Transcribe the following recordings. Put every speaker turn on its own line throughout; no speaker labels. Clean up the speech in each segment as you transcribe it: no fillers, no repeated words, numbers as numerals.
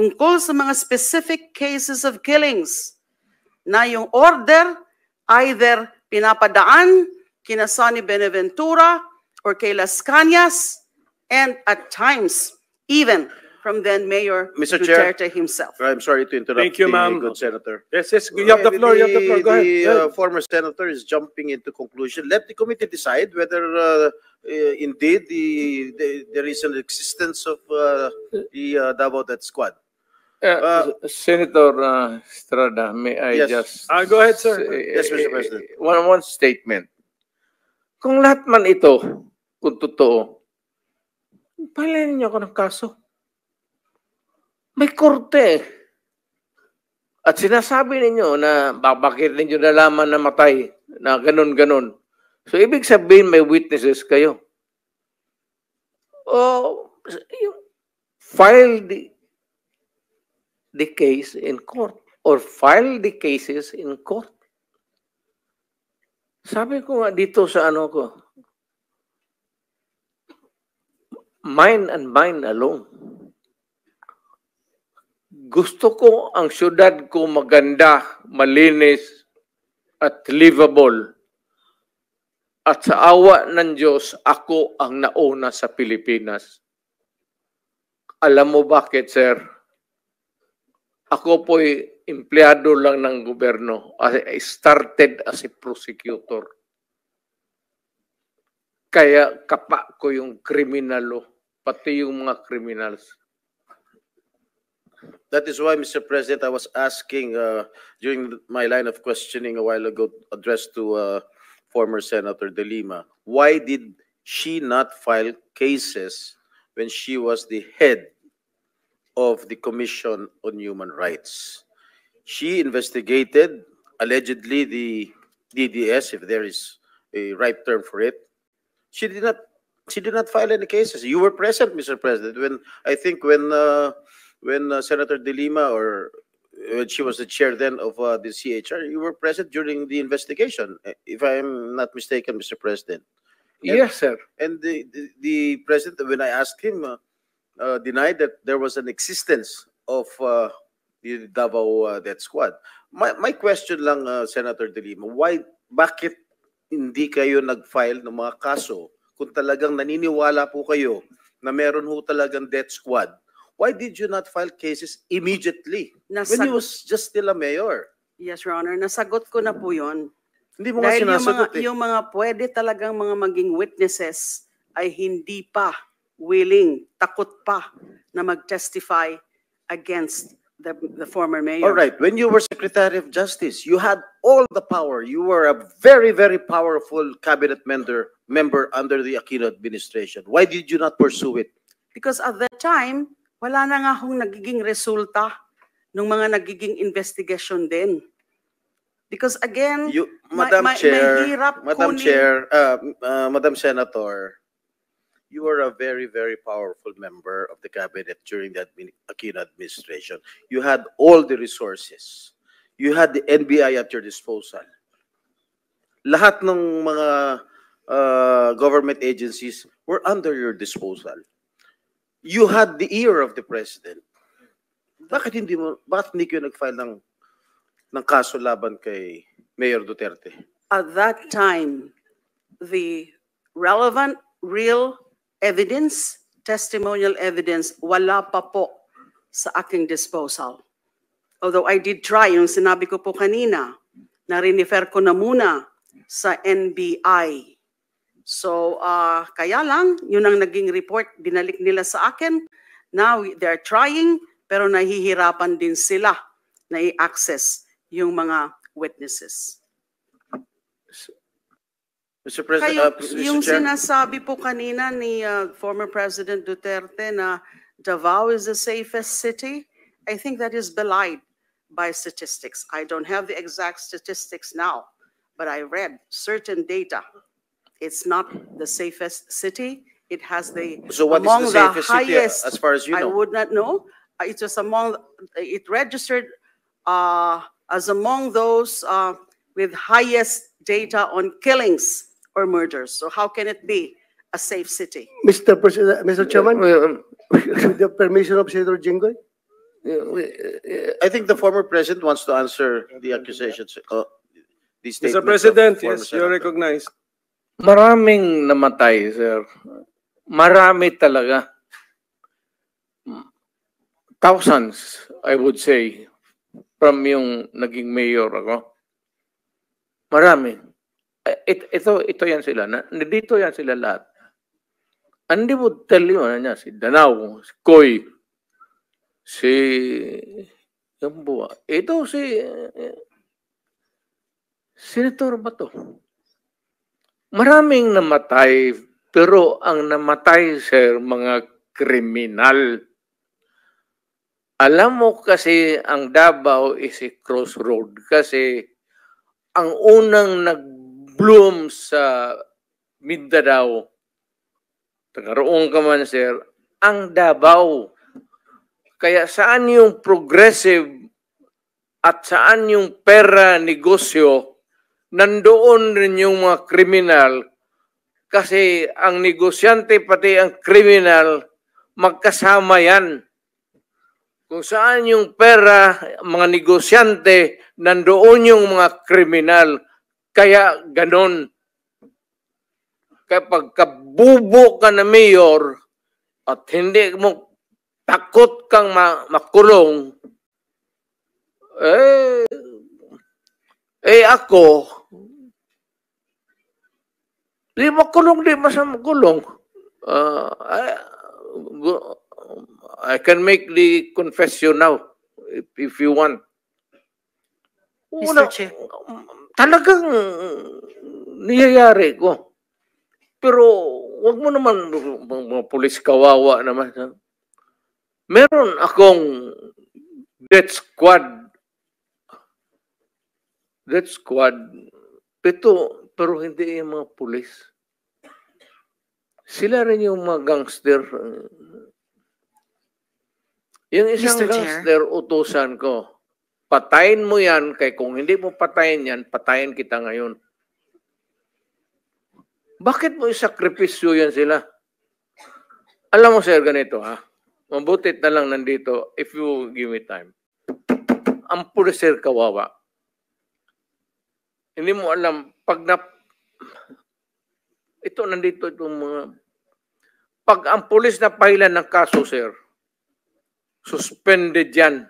tungkol sa mga specific cases of killings na yung order either pinapadaan kina Sonny Benaventura or kay Las Cañas, and at times even from then Mayor
Mr. Chair,
Duterte himself.
I'm sorry to interrupt.
Thank you,
the
ma'am.
good senator.
Yes, you have the floor. You have the floor. Go ahead.
The former senator is jumping into conclusion. Let the committee decide whether indeed there is an existence of the Davao Death Squad.
Senator Estrada, may I
Yes.
just
Go ahead, sir.
Yes, Mr. President.
One statement. Kung lahat man ito, kung totoo, palayan niyo ako ng kaso. May korte. At sinasabi ninyo na bakit ninyo nalaman na matay, na ganun-ganun. So, ibig sabihin may witnesses kayo. O, file the case in court or file the cases in court. Sabi ko nga dito sa ano ko, mine and mine alone. Gusto ko ang syudad ko maganda, malinis, at livable. At sa awa ng Diyos, ako ang nauna sa Pilipinas. Alam mo bakit, sir? Ako po'y empleyado lang ng gobyerno. I started as a prosecutor. Kaya kapa ko yung kriminalo, pati yung mga criminals.
That is why, Mr. President, I was asking during my line of questioning a while ago, addressed to former Senator De Lima, why did she not file cases when she was the head of the Commission on Human Rights? She investigated, allegedly, the DDS, if there is a right term for it. She did not file any cases. You were present, Mr. President, when Senator De Lima, or when she was the chair then of the CHR, you were present during the investigation, if I'm not mistaken, Mr. President. And,
Yes, sir.
And the president, when I asked him, denied that there was an existence of the Davao Death Squad. My question lang, Senator De Lima, bakit hindi kayo nag-file ng mga kaso kung talagang naniniwala po kayo na meron ho talagang death squad? Why did you not file cases immediately when he was just still a mayor?
Yes, Your Honor, nasagot ko na po yun.
Hindi mo nga
Dahil
sinasagot
yung mga pwede talagang mga maging witnesses ay hindi pa willing, takot pa na mag-testify against the former mayor.
All right, when you were Secretary of Justice, you had all the power. You were a very, very powerful cabinet member under the Aquino administration. Why did you not pursue it?
Because at that time, wala na nga hong nagiging resulta ng mga nagiging investigation din. Because again,
Madam
mahirap
Madam
kunin.
Chair, Madam Senator, you were a very, very powerful member of the cabinet during the Aquino administration. You had all the resources. You had the NBI at your disposal. Lahat ng mga government agencies were under your disposal. You had the ear of the president. Bakit hindi kayo nag-file ng kaso laban kay Mayor Duterte?
At that time, the relevant, real evidence, testimonial evidence, wala pa po sa aking disposal. Although I did try, yung sinabi ko po kanina, na rinifer ko na muna sa NBI. So, kaya lang, yun ang naging report, binalik nila sa akin. Now, they're trying, pero nahihirapan din sila na i-access yung mga witnesses.
Mr. President,
Yung
Mr. Chair.
sinasabi po kanina ni former President Duterte na Davao is the safest city, I think that is belied by statistics. I don't have the exact statistics now, but I read certain data. It's not the safest city. It has
So what is the safest city as far as you know?
I would not know. It was it registered as among those with highest data on killings or murders. So how can it be a safe city?
Mr. President, Mr. Chairman, with the permission of Senator Jinggoy,
I think the former president wants to answer the accusations. These
Mr.
statements of
President,
former
yes, you're
senator.
recognized.
Maraming namatay, sir. Marami talaga. Thousands, I would say, from yung naging mayor ako. Marami. Ito yan sila. Dito yan sila lahat. And they would tell you, si Danao, si Koy, si Yambua. Ito si Senator Bato. Maraming namatay, pero ang namatay, sir, mga kriminal. Alam mo kasi ang Davao is a crossroad kasi ang unang nag-bloom sa Mindanao, tagaroon ka man, sir, ang Davao. Kaya saan yung progressive at saan yung pera negosyo, nandoon rin yung mga kriminal kasi ang negosyante pati ang kriminal magkasama yan. Kung saan yung pera, mga negosyante, nandoon yung mga kriminal. Kaya ganon. Kapag kabubo ka na mayor at hindi mo takot kang makulong, ako, di makulong, di makulong. I can make the confession now if you want.
Mr. Chair.
Talagang niyayari ko. Pero wag mo naman mga pulis kawawa naman. Meron akong death squad. Death squad. Pero hindi yung mga pulis. Sila rin yung mga gangster. Yung isang
Mr. Chair.
gangster, utusan ko, patayin mo yan, kaya kung hindi mo patayin yan, patayin kita ngayon. Bakit mo isakripisyo yan sila? Alam mo, sir, ganito, ha? Mabutit na lang nandito, if you give me time. Ang pulis, sir, kawawa. Hindi mo alam, ito, nandito itong mga, pag ang pulis na pahilan ng kaso, sir, suspended yan.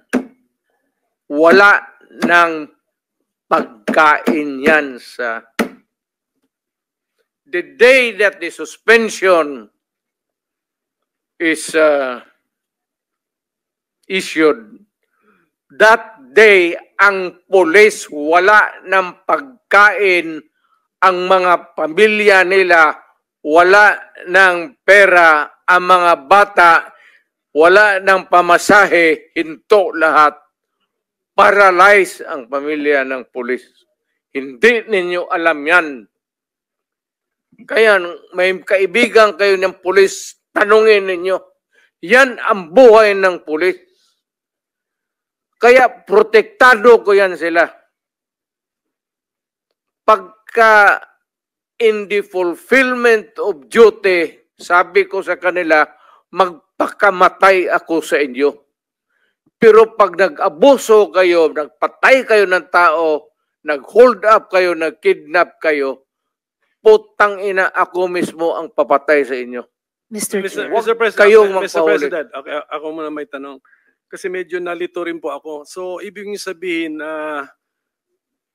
Wala ng pagkain yan sa... The day that the suspension is issued, that day, ang pulis wala ng pagkain, ang mga pamilya nila wala ng pera, ang mga bata wala ng pamasahe, hinto lahat. Paralyze ang pamilya ng pulis. Hindi ninyo alam yan. Kaya may kaibigan kayo ng pulis, tanungin ninyo. Yan ang buhay ng pulis. Kaya protektado ko yan sila. Pagka in the fulfillment of duty, sabi ko sa kanila, magpakamatay ako sa inyo. Pero pag nag-abuso kayo, nagpatay kayo ng tao, nag-hold up kayo, nag-kidnap kayo, putang ina, ako mismo ang papatay sa inyo.
Mr. Chair.
Mr. President,
kayong
Mr.
magpahuli.
President, okay, ako muna may tanong. Kasi medyo nalito rin po ako. So, ibig niyo sabihin na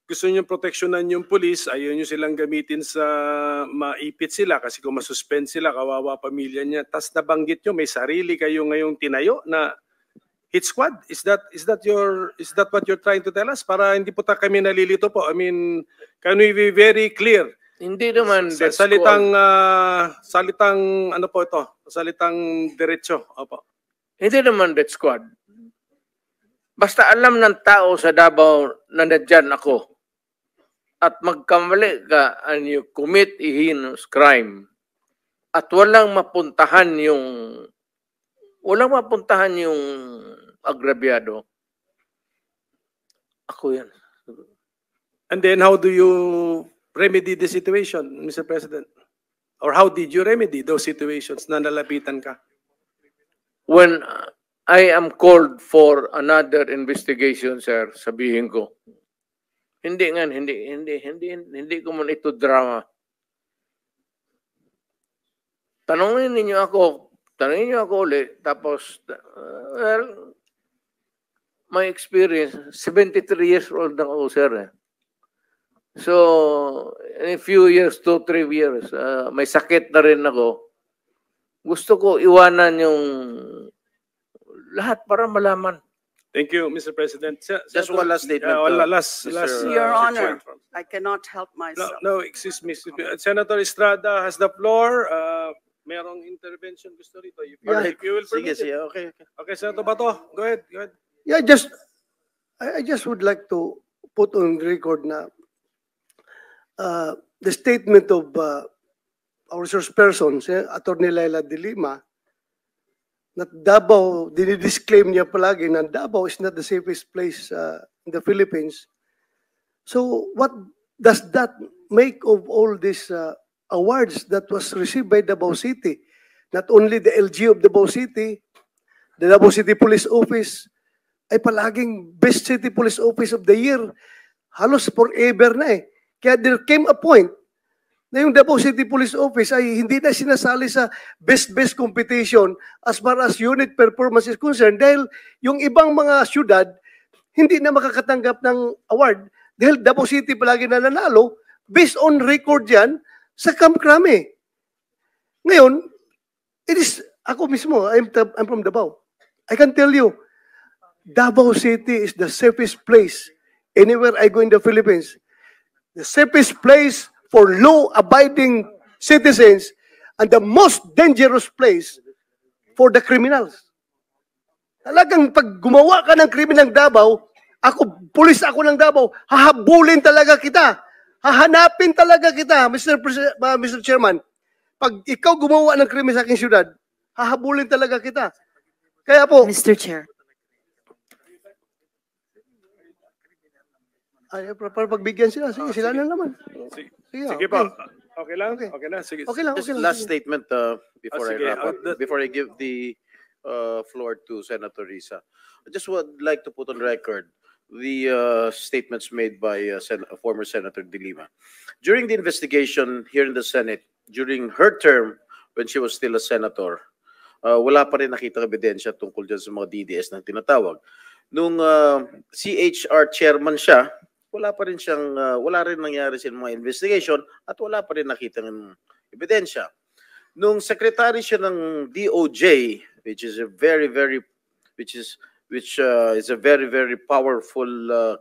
gusto niyo proteksyonan yung police, ayaw niyo silang gamitin sa maipit sila kasi kung masuspend sila, kawawa pamilya niya. Tapos nabanggit niyo, may sarili kayo ngayong tinayo na hit squad. Is that what you're trying to tell us? Para hindi po kami nalilito po. I mean, can we be very clear?
Hindi naman
Sa salitang ano po ito? Salitang diretso. Opo.
Hindi naman death squad. Basta alam ng tao sa Davao na nandyan ako at magkamali ka and you commit a heinous crime at walang mapuntahan yung agrabyado, ako yan.
And then how do you remedy the situation, Mr. President? Or how did you remedy those situations na nalapitan ka?
When I am called for another investigation, sir, sabihin ko. Hindi ko man ito drama. Tanungin niyo ako ulit, tapos, well, my experience, 73 years old na ako, sir. So, in a few years, 2-3 years, may sakit na rin ako. Gusto ko iwanan yung lahat para malaman.
Thank you, Mr. President.
Just one last statement.
Last,
Your
Mr.
Honor,
Chair.
I cannot help myself.
No, excuse me. Senator Estrada has the floor. Merong intervention gusto rito. If you will permit
Sige,
it.
okay.
Okay, Senator Bato, go ahead.
Yeah, I just would like to put on record na the statement of our resource persons, Attorney Laila de Lima, that Davao, dinidisclaim niya palagi na Davao is not the safest place in the Philippines. So what does that make of all these awards that was received by Davao City? Not only the LG of Davao City, the Davao City Police Office, ay palaging Best City Police Office of the Year. Halos forever na eh. Kaya there came a point na yung Davao City Police Office ay hindi na sinasali sa best competition as far as unit performance is concerned dahil yung ibang mga syudad hindi na makakatanggap ng award dahil Davao City palagi na nanalo based on record yan sa Camp Crame. Ngayon, ako mismo, I'm from Davao. I can tell you, Davao City is the safest place anywhere I go in the Philippines. The safest place for law-abiding citizens and the most dangerous place for the criminals. Talagang pag gumawa ka ng krimen ng Davao, pulis ako ng Davao, hahabulin talaga kita. Hahanapin talaga kita, Mr. Chairman. Pag ikaw gumawa ng krimen sa aking syudad, hahabulin talaga kita. Kaya po,
Mr. Chair.
ay, para pagbigyan sila, sige, sila na naman.
Sige po. Okay lang? Okay na. Sige.
Okay lang,
Just
okay lang.
last statement before I
sige.
wrap up, before I give the floor to Senator Risa. I just would like to put on record the statements made by former Senator De Lima. During the investigation here in the Senate, during her term when she was still a senator, wala pa rin nakita ebidensya tungkol dyan sa mga DDS na tinatawag. Nung CHR chairman siya, wala rin nangyari sa mga investigation at wala pa rin nakita ng ebidensya. Nung secretary siya ng DOJ, which is a very powerful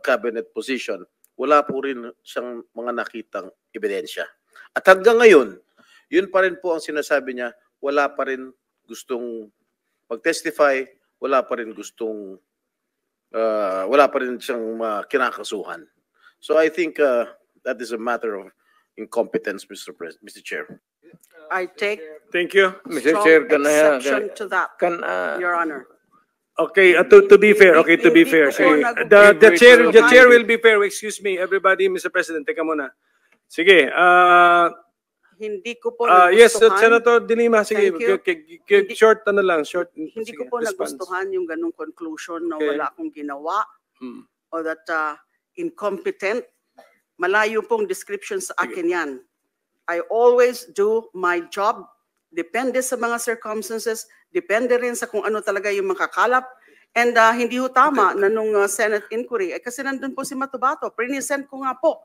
cabinet position, wala po rin siyang mga nakitang ebidensya. At hanggang ngayon, yun pa rin po ang sinasabi niya, wala pa rin gustong mag-testify, wala pa rin siyang kinakasuhan. So I think that is a matter of incompetence, Mr. Chair.
I take
Thank you.
Mr.
strong
Chair,
exception to that,
can
Your Honor.
Okay, to be fair. Okay, to be fair. Sige. The chair will be fair. Excuse me, everybody, Mr. President. Teka muna. Sige.
Hindi ko po
Yes,
nagustuhan.
Senator De Lima. Sige. Short short.
Hindi
Sige,
ko po
response.
nagustuhan yung ganung conclusion na
Okay.
wala akong ginawa
Hmm.
or that incompetent. Malayo pong description sa akin yan. I always do my job. Depende sa mga circumstances. Depende rin sa kung ano talaga yung makakalap. And hindi ho tama na nung Senate inquiry. Kasi nandun po si Matubato. Present ko nga po.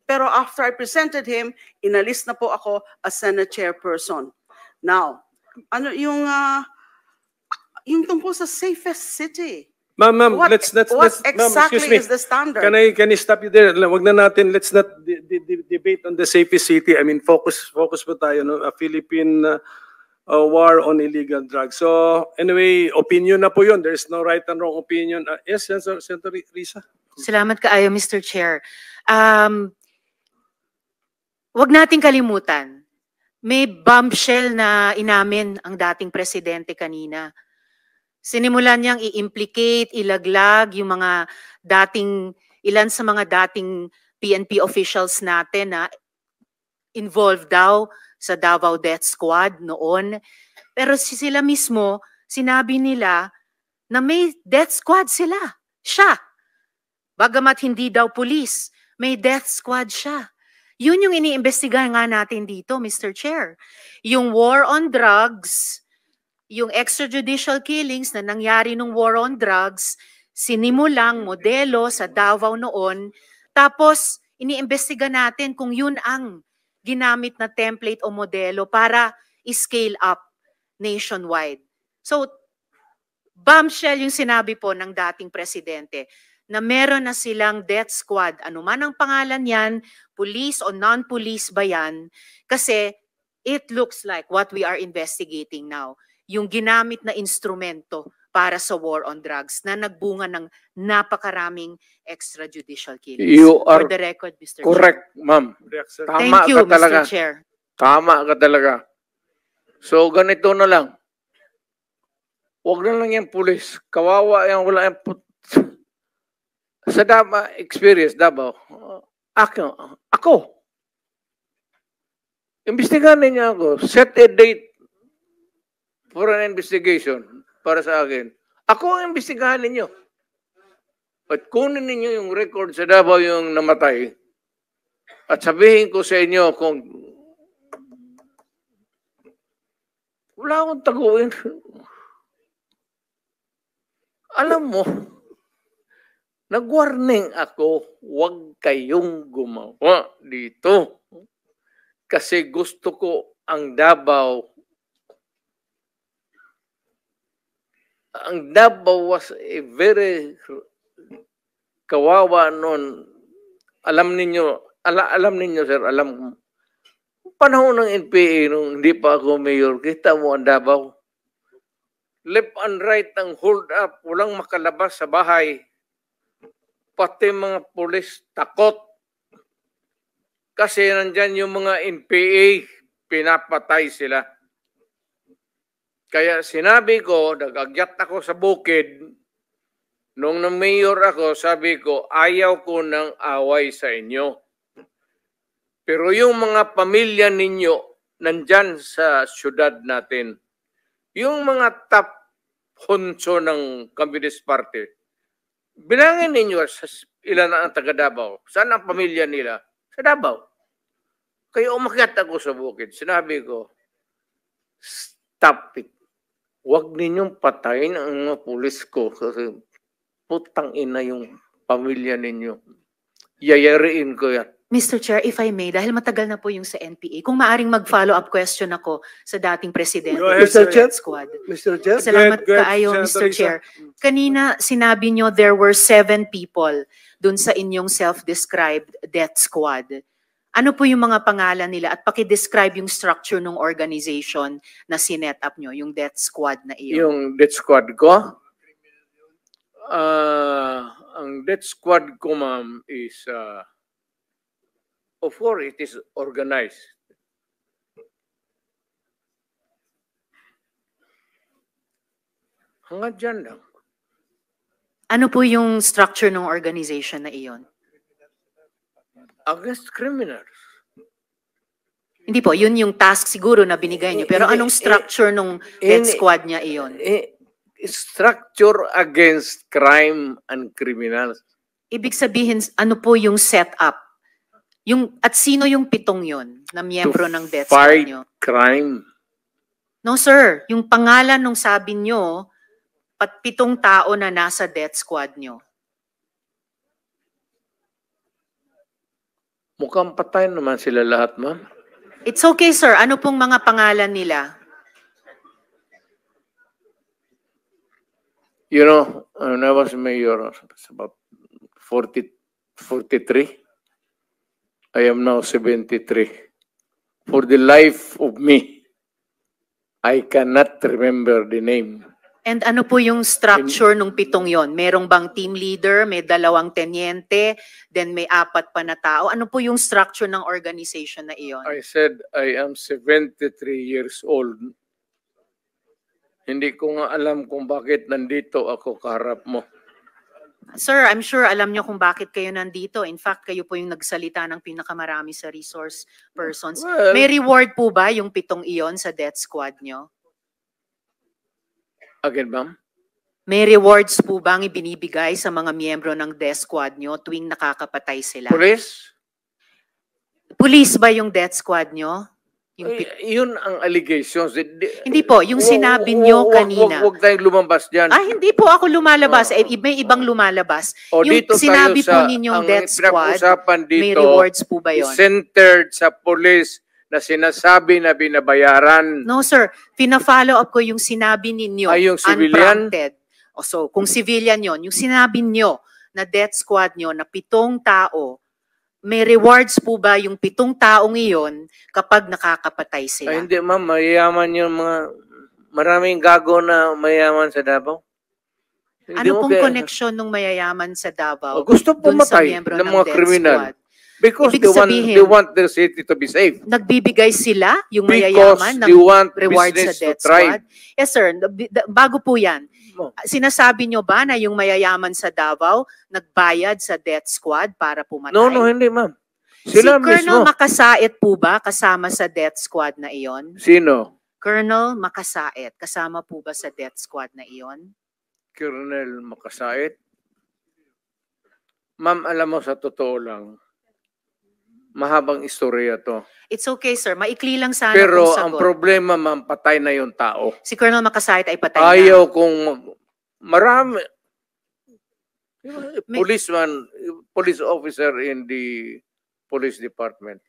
Pero after I presented him, inalis na po ako as Senate chairperson. Now, ano yung tungkol sa safest city?
Ma'am,
What
let's
what
ma'am,
exactly
excuse me.
is the standard?
Can I stop you there? Wag na natin, let's not debate on the safest city. I mean, focus po tayo, no? A Philippine war on illegal drugs. So, anyway, opinion na po yun. There is no right and wrong opinion. Yes, Senator Risa.
Salamat kaayo, Mr. Chair. Wag nating kalimutan, may bombshell na inamin ang dating presidente kanina. Sinimulan niyang i-implicate, ilaglag yung mga ilan sa mga dating PNP officials natin na involved daw sa Davao Death Squad noon. Pero sila mismo, sinabi nila na may death squad sila. Siya. Bagamat hindi daw pulis, may death squad siya. Yun yung iniimbestigahan nga natin dito, Mr. Chair. Yung war on drugs, yung extrajudicial killings na nangyari nung war on drugs, sinimulang modelo sa Davao noon, tapos iniimbestiga natin kung yun ang ginamit na template o modelo para i-scale up nationwide. So, bombshell yung sinabi po ng dating presidente na meron na silang death squad. Ano man ang pangalan yan, police o non-police ba yan? Kasi it looks like what we are investigating now, yung ginamit na instrumento para sa war on drugs na nagbunga ng napakaraming extrajudicial killings.
You are
For the record, Mr.
correct, ma'am.
React, sir.
Tama
Thank you,
ka talaga.
Mr. Chair.
Tama ka talaga. So, ganito na lang. Huwag na lang yung pulis. Kawawa yan, wala yung sa Davao experience, Davao, ako. Imbestigahan niya ako. Set a date for an investigation para sa akin. Ako ang imbestigahan ninyo. At kunin ninyo yung record sa Davao yung namatay. At sabihin ko sa inyo kung wala akong taguin. Alam mo, nag-warning ako, huwag kayong gumawa dito. Kasi gusto ko ang Davao. Ang Davao was a very kawawa noon. Alam ninyo sir, alam panahon ng NPA nung hindi pa ako mayor, kita mo ang Davao. Left and right ang hold up, walang makalabas sa bahay. Pati mga pulis takot. Kasi nandyan yung mga NPA, pinapatay sila. Kaya sinabi ko, nag-agyat ako sa bukid, nung na-mayor ako, sabi ko, ayaw ko ng away sa inyo. Pero yung mga pamilya ninyo, nandyan sa syudad natin, yung mga top honso ng Communist Party, bilangin ninyo ilan ang taga Davao. Saan ang pamilya nila? Sa Davao. Kaya umakyat ako sa bukid. Sinabi ko, stop it. Huwag ninyong patayin ang mga pulis ko kasi putang ina yung pamilya ninyo. Yayariin ko yan.
Mr. Chair, if I may, dahil matagal na po yung sa NPA, kung maaring mag-follow-up question ako sa dating presidente
Go ahead,
ng
sir.
death squad.
Mr. Chair?
Salamat
Go ahead,
kaayo,
Senator
Mr. Chair.
Risa.
Kanina, sinabi nyo there were 7 people dun sa inyong self-described death squad. Ano po yung mga pangalan nila at paki-describe yung structure ng organization na sinet up nyo, yung death squad na iyon?
Yung death squad ko, ang death squad ko, ma'am, is, of course, it is organized. Hanggang dyan lang.
Ano po yung structure ng organization na iyon?
Against criminals.
Hindi po, yun yung task siguro na binigay nyo. Pero anong structure ng death squad niya iyon?
Structure against crime and criminals.
Ibig sabihin, ano po yung setup? At sino yung 7 yon na miyembro ng death squad
Fight
nyo?
crime.
No sir, yung pangalan nung sabi nyo, 7 tao na nasa death squad nyo.
Mukhang patay naman sila lahat, ma'am.
It's okay sir, ano pong mga pangalan nila?
You know, when I was mayor, it's about 43. I am now 73. For the life of me, I cannot remember the name.
And ano po yung structure nung 7 yon? Merong bang team leader, may 2 tenyente, then may 4 pa na tao? Ano po yung structure ng organization na iyon?
I said I am 73 years old. Hindi ko nga alam kung bakit nandito ako kaharap mo.
Sir, I'm sure alam nyo kung bakit kayo nandito. In fact, kayo po yung nagsalita ng pinakamarami sa resource persons.
Well,
May reward po ba yung 7 iyon sa death squad nyo?
again, ma'am?
May rewards po bang ibinibigay sa mga miyembro ng death squad nyo tuwing nakakapatay sila?
Police?
Police ba yung death squad nyo? Yung
Yun ang allegations.
Hindi po, yung sinabi nyo kanina.
Huwag tayong lumabas dyan.
Hindi po ako lumalabas. May ibang lumalabas.
O,
Yung
dito
sinabi
tayo
po ninyong
ang
death squad,
pinag-usapan
may
dito
rewards po ba
is
yun?
centered sa police na sinasabi na binabayaran.
No sir, pina-follow up ko yung sinabi ninyo.
Ay, yung civilian?
Unprompted. So, kung civilian yon, yung sinabi nyo na death squad nyo na 7 tao, may rewards po ba yung 7 taong iyon kapag nakakapatay sila?
Ay, hindi ma'am, mayayaman yung mga, maraming gago na mayayaman sa Davao. Hindi
Ano
mo
pong
kaya-
koneksyon ng mayayaman sa Davao?
Gusto
dun sa
pumatay
miyembro
ng
ng
mga
death
kriminal.
squad?
Because
Ibig sabihin,
they want their city to be safe.
Nagbibigay sila, yung
Because
mayayaman, ng
they want
rewards sa
business to
death
thrive.
squad? Yes sir, bago po yan.
Oh.
Sinasabi nyo ba na yung mayayaman sa Davao nagbayad sa death squad para pumatay?
No, hindi ma'am.
Si
Sila
Colonel
mismo.
Makasait po ba kasama sa death squad na iyon?
Sino?
Colonel Makasait, kasama po ba sa death squad na iyon?
Colonel Makasait? Ma'am, alam mo, sa totoo lang, mahabang istorya to.
It's okay sir, maikli lang sana
Pero
kung
ang
sagot.
problema, ma'am, patay na yung tao.
Si Colonel Makasait ay patay na.
Ayaw kung marami.
May-
Police officer in the police department.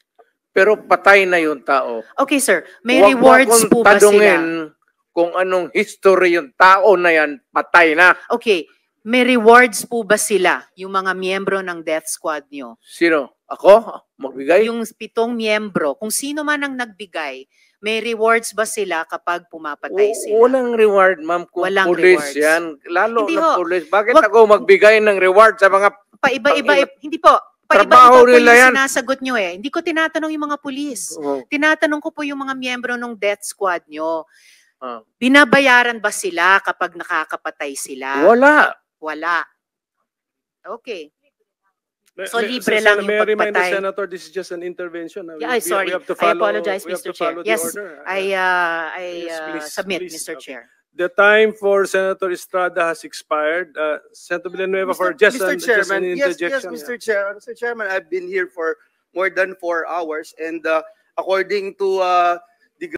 Pero patay na yung tao.
Okay sir, may
Huwag mo
rewards
akong
po ba
tanungin
sila?
kung anong history yung tao na yan, patay na.
Okay, may rewards po ba sila, yung mga miyembro ng death squad nyo?
Sino? Ako? Magbigay?
Yung 7 miyembro, kung sino man ang nagbigay, may rewards ba sila kapag pumapatay sila?
Walang reward, ma'am, kung
Walang
police
rewards.
yan. Lalo
Hindi
na
ho.
police. Bakit
Wag-
ako magbigay ng reward sa mga...
Paiba-iba, hindi po.
Trabaho
Paiba-iba po
nila
yung
yan.
sinasagot nyo eh. Hindi ko tinatanong yung mga pulis.
Oh,
Tinatanong ko po yung mga miyembro ng death squad nyo.
ah.
Binabayaran ba sila kapag nakakapatay sila?
Wala.
Wala. Okay. So, libre lang yung
May I remind the
pagpatay.
Senator, this is just an intervention.
Yeah, sorry.
We have to
I
follow,
apologize,
we have
Mr.
to
Chair.
follow the
Yes,
order.
I
Please,
submit,
please.
Mr.
Okay.
Chair.
The time for Senator Estrada has expired. Senator Villanueva for just
Mr.
an
Chairman, yes,
interjection.
Mr. Chair. Mr. Chairman, I've been here for more than 4 hours, and according to